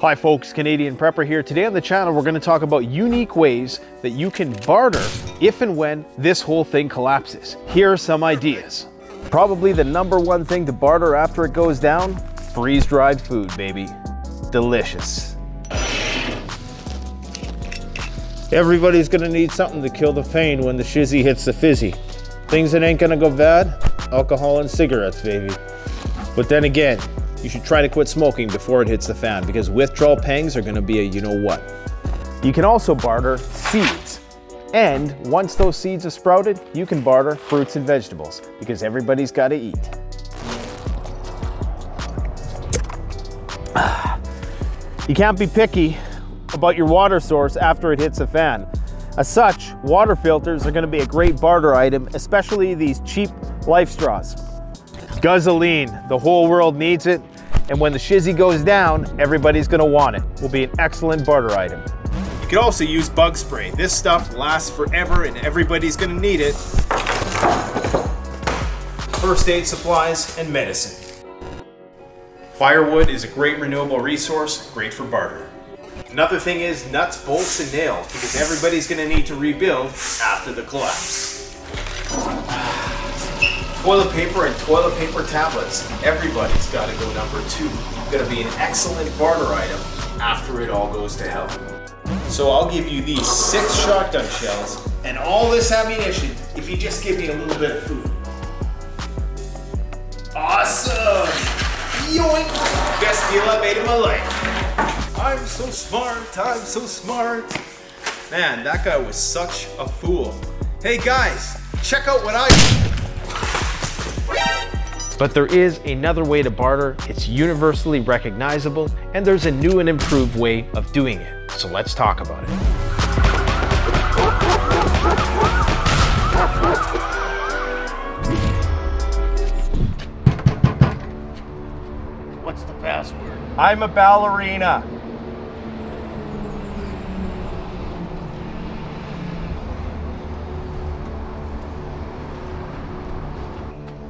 Hi folks, Canadian Prepper here. Today on the channel we're going to talk about unique ways that you can barter if and when this whole thing collapses. Here are some ideas. Probably the #1 thing to barter after it goes down, freeze-dried food, baby. Delicious. Everybody's gonna need something to kill the pain when the shizzy hits the fizzy. Things that ain't gonna go bad, alcohol and cigarettes, baby. But then again, you should try to quit smoking before it hits the fan, because withdrawal pangs are gonna be a you-know-what. You can also barter seeds. And once those seeds have sprouted, you can barter fruits and vegetables, because everybody's gotta eat. You can't be picky about your water source after it hits a fan. As such, water filters are going to be a great barter item, especially these cheap Lifestraws. Gasoline, the whole world needs it, and when the shizzy goes down, everybody's going to want it. Will be an excellent barter item. You can also use bug spray. This stuff lasts forever and everybody's going to need it. First aid supplies and medicine. Firewood is a great renewable resource, great for barter. Another thing is nuts, bolts, and nails, because everybody's going to need to rebuild after the collapse. Toilet paper and toilet paper tablets. Everybody's got to go #2. Going to be an excellent barter item after it all goes to hell. So I'll give you these 6 shotgun shells and all this ammunition if you just give me a little bit of food. Awesome! Yoink! Best deal I made in my life. I'm so smart, I'm so smart. Man, that guy was such a fool. Hey guys, check out what I did. But there is another way to barter. It's universally recognizable, and there's a new and improved way of doing it. So let's talk about it. What's the password? I'm a ballerina.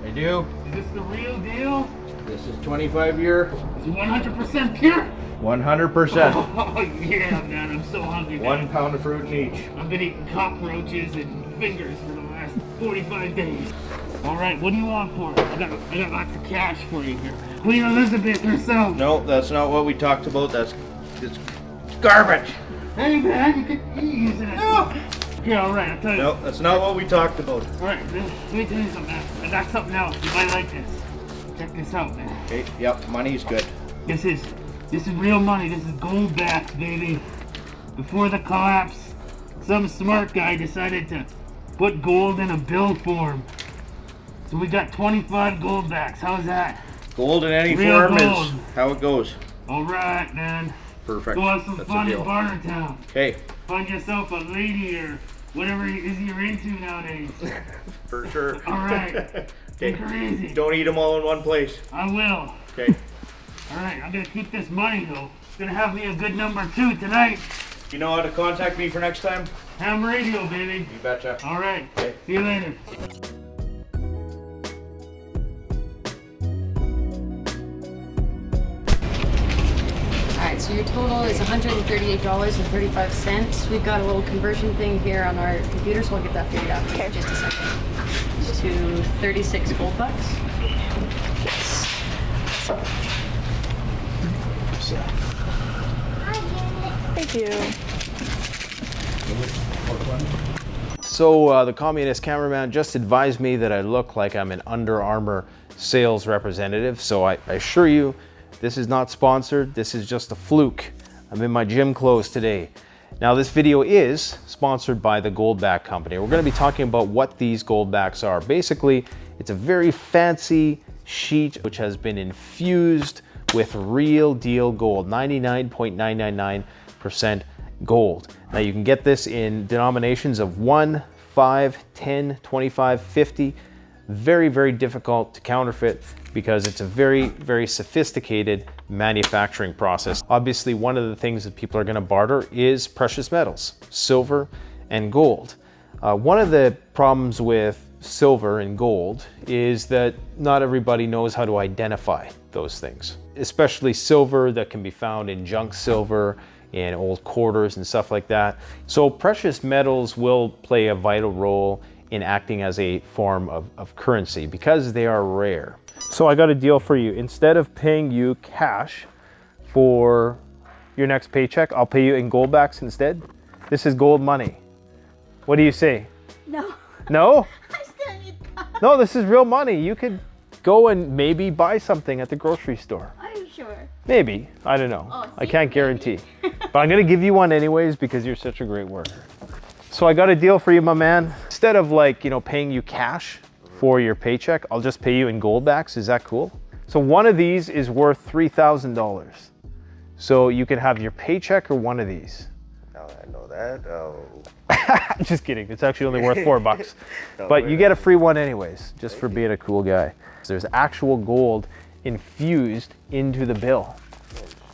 I do. Is this the real deal? This is 25-year. Is it 100% pure? 100%. Oh yeah, man, I'm so hungry. 1 pound of fruit in each. I've been eating cockroaches and fingers for the last 45 days. All right, what do you want for it? I got lots of cash for you here. Queen Elizabeth herself. No, that's not what we talked about. It's garbage. Hey man, you can use it. No. Yeah, all right, I'll tell you. No, that's not what we talked about. All right, let me tell you something, man. I got something else. You might like this. Check this out, man. Okay, yep, money's good. This is real money. This is Goldbacks, baby. Before the collapse, some smart guy decided to put gold in a bill form. So we got 25 Goldbacks. How's that? Gold in any Real form gold. is how it goes. All right, man. Perfect. Go have some That's fun a in deal. Bartertown. Okay, Find yourself a lady or whatever it is you're into nowadays. for sure. All right. Take her easy. Don't eat them all in one place. I will. Okay. All right, I'm gonna keep this money though. It's gonna have me a good #2 tonight. You know how to contact me for next time? Ham radio, baby. You betcha. All right. Okay. See you later. Alright, so your total is $138.35. We've got a little conversion thing here on our computer, so I'll get that figured out for you in just a second. To 36 Goldbacks. Thank you. So the communist cameraman just advised me that I look like I'm an Under Armour sales representative. So I assure you, this is not sponsored. This is just a fluke. I'm in my gym clothes today. Now this video is sponsored by the Goldback company. We're going to be talking about what these Goldbacks are. Basically, it's a very fancy sheet which has been infused with real deal gold, 99.999% gold. Now you can get this in denominations of 1, 5, 10, 25, 50. Very, very difficult to counterfeit because it's a very, very sophisticated manufacturing process. Obviously, one of the things that people are going to barter is precious metals, silver and gold. One of the problems with silver and gold is that not everybody knows how to identify those things. especially silver that can be found in junk silver and old quarters and stuff like that. So precious metals will play a vital role in acting as a form of currency because they are rare. So I got a deal for you. Instead of paying you cash for your next paycheck, I'll pay you in Goldbacks instead. This is gold money. What do you say? No. No? I still need that. No, this is real money. You could go and maybe buy something at the grocery store. Are you sure? Maybe. I don't know. Oh, I see, can't maybe. guarantee. But I'm going to give you one anyways because you're such a great worker. So I got a deal for you, my man. Instead of like, paying you cash for your paycheck, I'll just pay you in Goldbacks. Is that cool? So one of these is worth $3,000. So you can have your paycheck or one of these. Oh, I know that. Oh. Just kidding. It's actually only worth $4. But you get a free one anyways, just for being a cool guy. There's actual gold infused into the bill.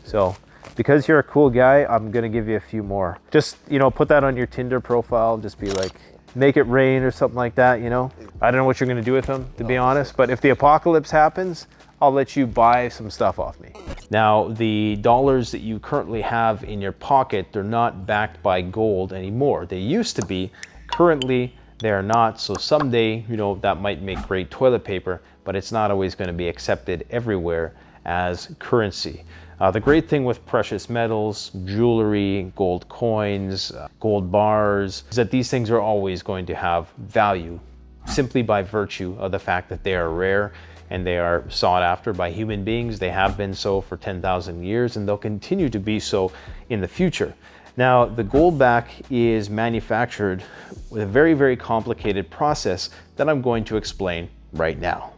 So because you're a cool guy, I'm gonna give you a few more. Just, put that on your Tinder profile. Just be like, make it rain or something like that, I don't know what you're gonna do with them, to be honest. But if the apocalypse happens, I'll let you buy some stuff off me. Now, the dollars that you currently have in your pocket, they're not backed by gold anymore. They used to be. Currently, they're not. So someday, that might make great toilet paper, but it's not always going to be accepted everywhere as currency. The great thing with precious metals, jewelry, gold coins, gold bars, is that these things are always going to have value simply by virtue of the fact that they are rare and they are sought after by human beings. They have been so for 10,000 years and they'll continue to be so in the future. Now, the Goldback is manufactured with a very, very complicated process that I'm going to explain right now.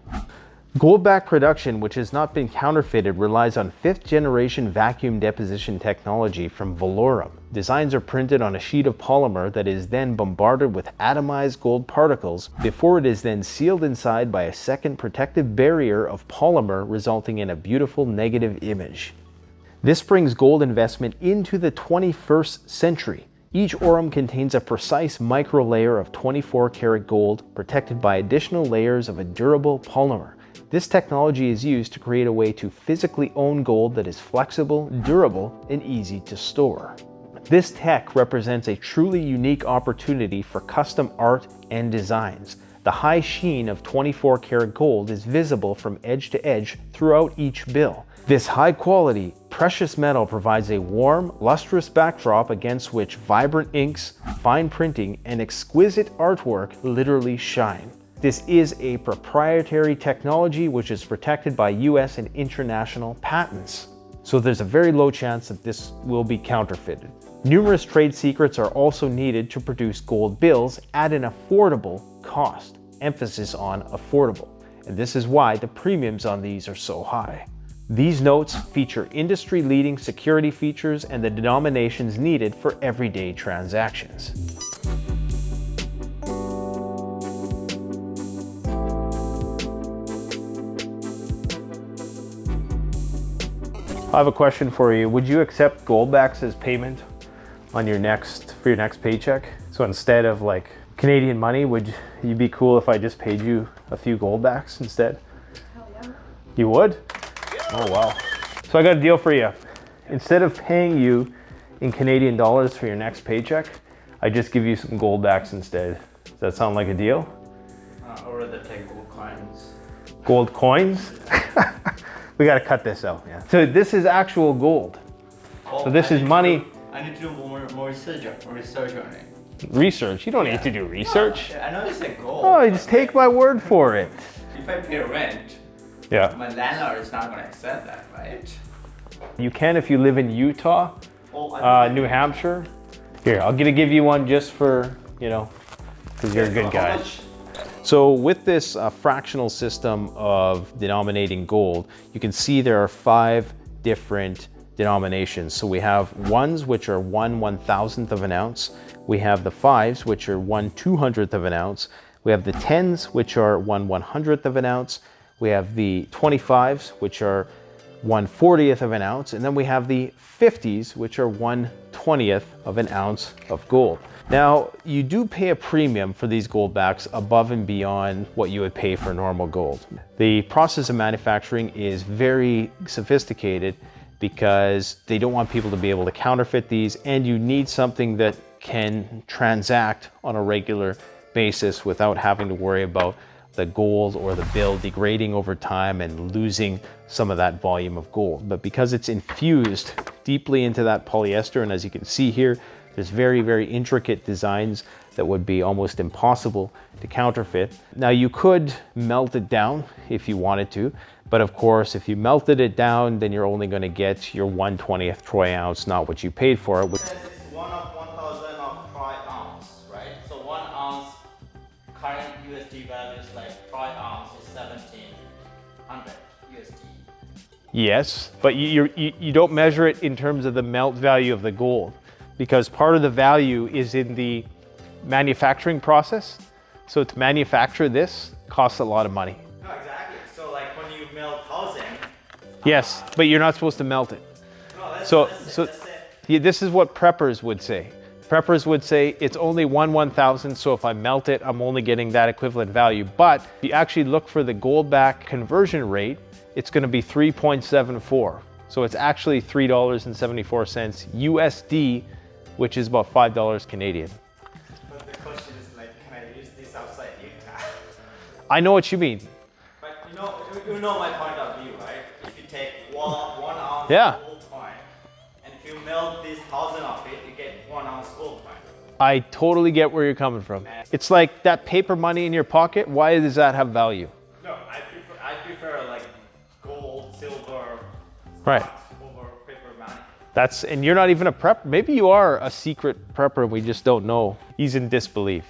Goldback production, which has not been counterfeited, relies on 5th generation vacuum deposition technology from Valorum. Designs are printed on a sheet of polymer that is then bombarded with atomized gold particles before it is then sealed inside by a second protective barrier of polymer, resulting in a beautiful negative image. This brings gold investment into the 21st century. Each aurum contains a precise micro layer of 24 karat gold protected by additional layers of a durable polymer. This technology is used to create a way to physically own gold that is flexible, durable, and easy to store. This tech represents a truly unique opportunity for custom art and designs. The high sheen of 24 karat gold is visible from edge to edge throughout each bill. This high quality, precious metal provides a warm, lustrous backdrop against which vibrant inks, fine printing, and exquisite artwork literally shine. This is a proprietary technology which is protected by US and international patents. So there's a very low chance that this will be counterfeited. Numerous trade secrets are also needed to produce gold bills at an affordable cost. Emphasis on affordable. And this is why the premiums on these are so high. These notes feature industry-leading security features and the denominations needed for everyday transactions. I have a question for you. Would you accept Goldbacks as payment on your next paycheck? So instead of like Canadian money, would you be cool if I just paid you a few Goldbacks instead? Hell yeah. You would? Oh wow. So I got a deal for you. Instead of paying you in Canadian dollars for your next paycheck, I just give you some Goldbacks instead. Does that sound like a deal? Or the take gold coins. Gold coins? We gotta cut this out, yeah. So this is actual gold. Oh, So this is money. I need to do more research on it. Research? You don't need to do research. I know it's a gold. Oh, just take my word for it. If I pay rent, Yeah. my landlord is not going to accept that, right? You can if you live in Utah, Oh, New Hampshire. Here, I'm gonna give you one just for, because you're a good guy. So with this fractional system of denominating gold, you can see there are 5 different denominations. So we have ones which are 1/1000th of an ounce. We have the 5s which are 1/200th of an ounce. We have the 10s which are 1/100th of an ounce. We have the 25s which are 1/40th of an ounce. And then we have the 50s which are 1/20th of an ounce of gold. Now, you do pay a premium for these Goldbacks above and beyond what you would pay for normal gold. The process of manufacturing is very sophisticated because they don't want people to be able to counterfeit these, and you need something that can transact on a regular basis without having to worry about the gold or the bill degrading over time and losing some of that volume of gold. But because it's infused deeply into that polyester, and as you can see here, there's very, very intricate designs that would be almost impossible to counterfeit. Now, you could melt it down if you wanted to, but of course, if you melted it down, then you're only going to get your 1/20th troy ounce, not what you paid for it. It's 1 of 1,000 of troy ounce, right? So 1 ounce current USD value is like troy ounce is 1,700 USD. Yes, but you don't measure it in terms of the melt value of the gold, because part of the value is in the manufacturing process. So to manufacture this costs a lot of money. No, exactly. So like when you melt housing. Yes, but you're not supposed to melt it. No, that's So it. yeah, this is what preppers would say. Preppers would say it's only 1/1000, so if I melt it, I'm only getting that equivalent value. But if you actually look for the Goldback conversion rate, it's going to be 3.74. So it's actually $3.74 USD, which is about $5 Canadian. But the question is like, can I use this outside Utah? I know what you mean. But you know my point of view, right? If you take one ounce Yeah. gold coin, and if you melt this 1,000 of it, you get 1 ounce gold coin. I totally get where you're coming from. It's like that paper money in your pocket. Why does that have value? No, I prefer like gold, silver, Right. over paper money. And you're not even a prepper. Maybe you are a secret prepper, we just don't know. He's in disbelief.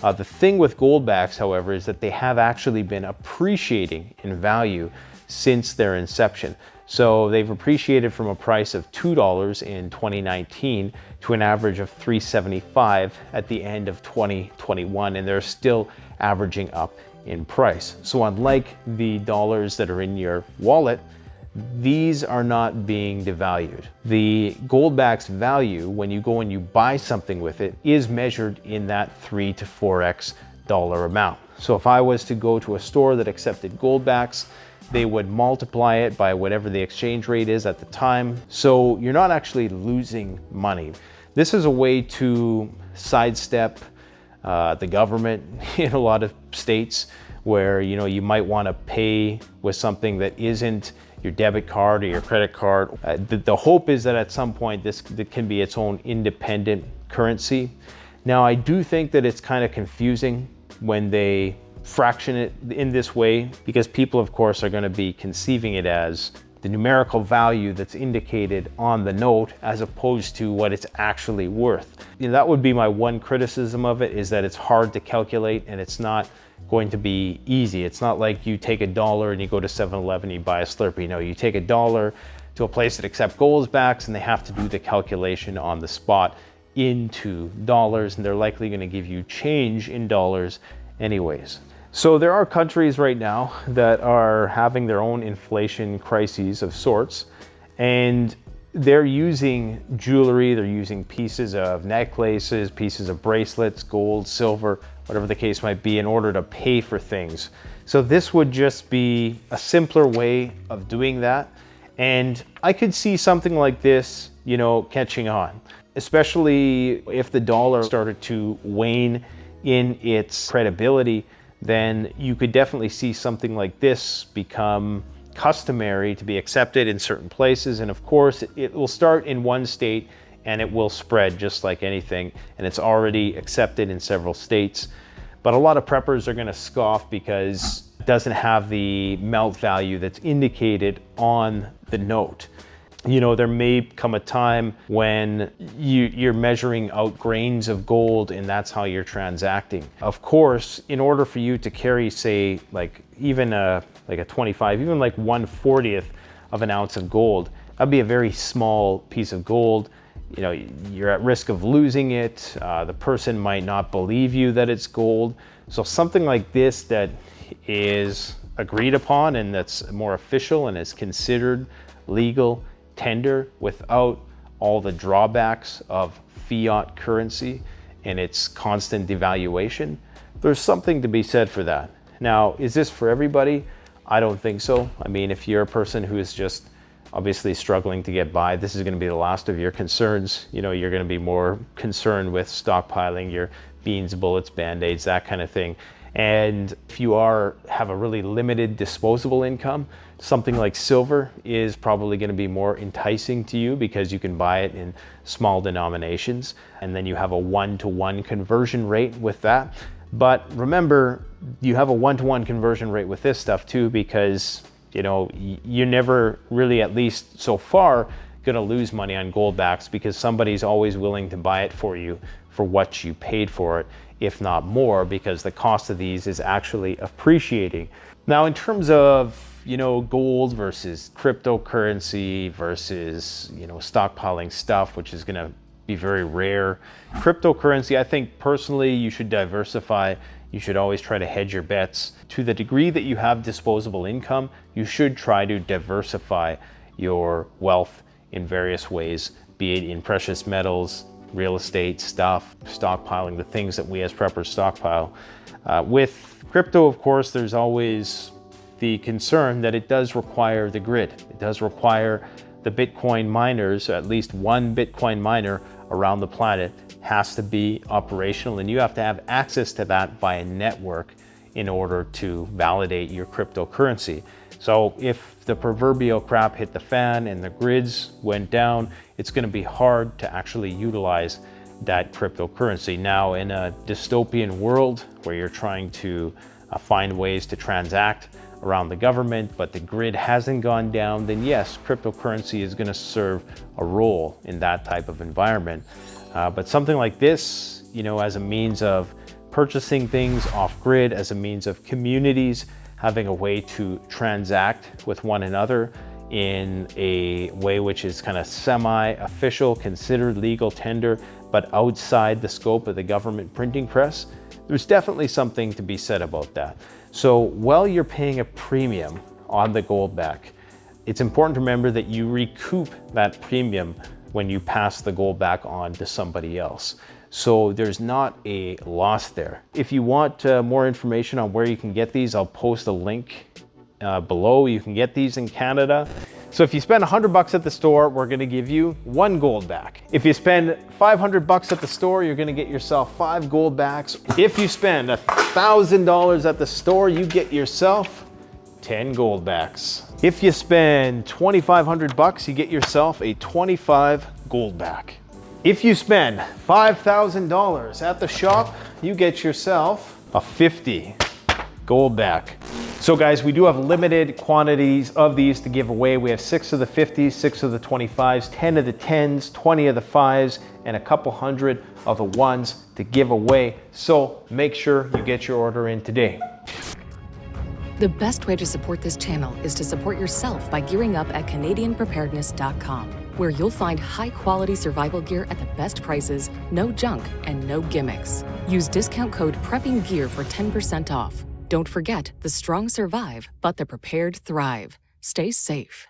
The thing with Goldbacks, however, is that they have actually been appreciating in value since their inception. So they've appreciated from a price of $2 in 2019 to an average of $3.75 at the end of 2021, and they're still averaging up in price. So unlike the dollars that are in your wallet, these are not being devalued. The Goldback's value, when you go and you buy something with it, is measured in that 3 to 4x dollar amount. So if I was to go to a store that accepted Goldbacks, they would multiply it by whatever the exchange rate is at the time. So you're not actually losing money. This is a way to sidestep the government in a lot of states where you might want to pay with something that isn't your debit card or your credit card. The hope is that at some point this can be its own independent currency. Now, I do think that it's kind of confusing when they fraction it in this way, because people, of course, are going to be conceiving it as the numerical value that's indicated on the note as opposed to what it's actually worth. That would be my one criticism of it, is that it's hard to calculate and it's not going to be easy. It's not like you take $1 and you go to 7-Eleven and you buy a Slurpee. No, you take $1 to a place that accepts Goldbacks and they have to do the calculation on the spot into dollars, and they're likely going to give you change in dollars anyways. So there are countries right now that are having their own inflation crises of sorts, and they're using jewelry, they're using pieces of necklaces, pieces of bracelets, gold, silver, whatever the case might be, in order to pay for things. So this would just be a simpler way of doing that. And I could see something like this, catching on, especially if the dollar started to wane in its credibility. Then you could definitely see something like this become customary to be accepted in certain places. And of course, it will start in one state and it will spread just like anything. And it's already accepted in several states. But a lot of preppers are going to scoff because it doesn't have the melt value that's indicated on the note. There may come a time when you're measuring out grains of gold and that's how you're transacting. Of course, in order for you to carry, say, like even a 25, even like 1/40th of an ounce of gold, that'd be a very small piece of gold. You're at risk of losing it. The person might not believe you that it's gold. So something like this that is agreed upon and that's more official and is considered legal tender without all the drawbacks of fiat currency and its constant devaluation, there's something to be said for that. Now, is this for everybody? I don't think so. I mean, if you're a person who is just obviously struggling to get by, this is going to be the last of your concerns. You know, you're going to be more concerned with stockpiling your beans, bullets, band-aids, that kind of thing. And if you have a really limited disposable income, something like silver is probably going to be more enticing to you because you can buy it in small denominations, and then you have a 1-to-1 conversion rate with that. But remember, you have a 1-to-1 conversion rate with this stuff too, because you know, you're never really, at least so far, going to lose money on Goldbacks, because somebody's always willing to buy it for you for what you paid for it, if not more, because the cost of these is actually appreciating. Now, in terms of, you know, gold versus cryptocurrency versus, you know, stockpiling stuff, which is going to be very rare. Cryptocurrency, I think personally, you should diversify. You should always try to hedge your bets. To the degree that you have disposable income, you should try to diversify your wealth in various ways, be it in precious metals, real estate stuff, stockpiling the things that we as preppers stockpile. With crypto, of course, there's always the concern that it does require the grid. It does require the Bitcoin miners, at least one Bitcoin miner around the planet has to be operational, and you have to have access to that via network in order to validate your cryptocurrency. So if the proverbial crap hit the fan and the grids went down, it's going to be hard to actually utilize that cryptocurrency. Now, in a dystopian world where you're trying to find ways to transact around the government, but the grid hasn't gone down, then yes, cryptocurrency is going to serve a role in that type of environment. But something like this, you know, as a means of purchasing things off grid, as a means of communities having a way to transact with one another in a way which is kind of semi-official, considered legal tender, but outside the scope of the government printing press, there's definitely something to be said about that. So while you're paying a premium on the Goldback, it's important to remember that you recoup that premium when you pass the Goldback on to somebody else. So there's not a loss there. If you want more information on where you can get these, I'll post a link below. You can get these in Canada. So if you spend $100 at the store, we're gonna give you 1 Goldback. If you spend $500 at the store, you're gonna get yourself 5 Goldbacks. If you spend $1,000 at the store, you get yourself 10 Goldbacks. If you spend $2,500, you get yourself a 25 Goldback. If you spend $5,000 at the shop, you get yourself a 50 Goldback. So guys, we do have limited quantities of these to give away. We have 6 of the 50s, 6 of the 25s, 10 of the 10s, 20 of the 5s, and a couple hundred of the 1s to give away. So make sure you get your order in today. The best way to support this channel is to support yourself by gearing up at CanadianPreparedness.com, where you'll find high-quality survival gear at the best prices, no junk, and no gimmicks. Use discount code PREPPINGGEAR for 10% off. Don't forget, the strong survive, but the prepared thrive. Stay safe.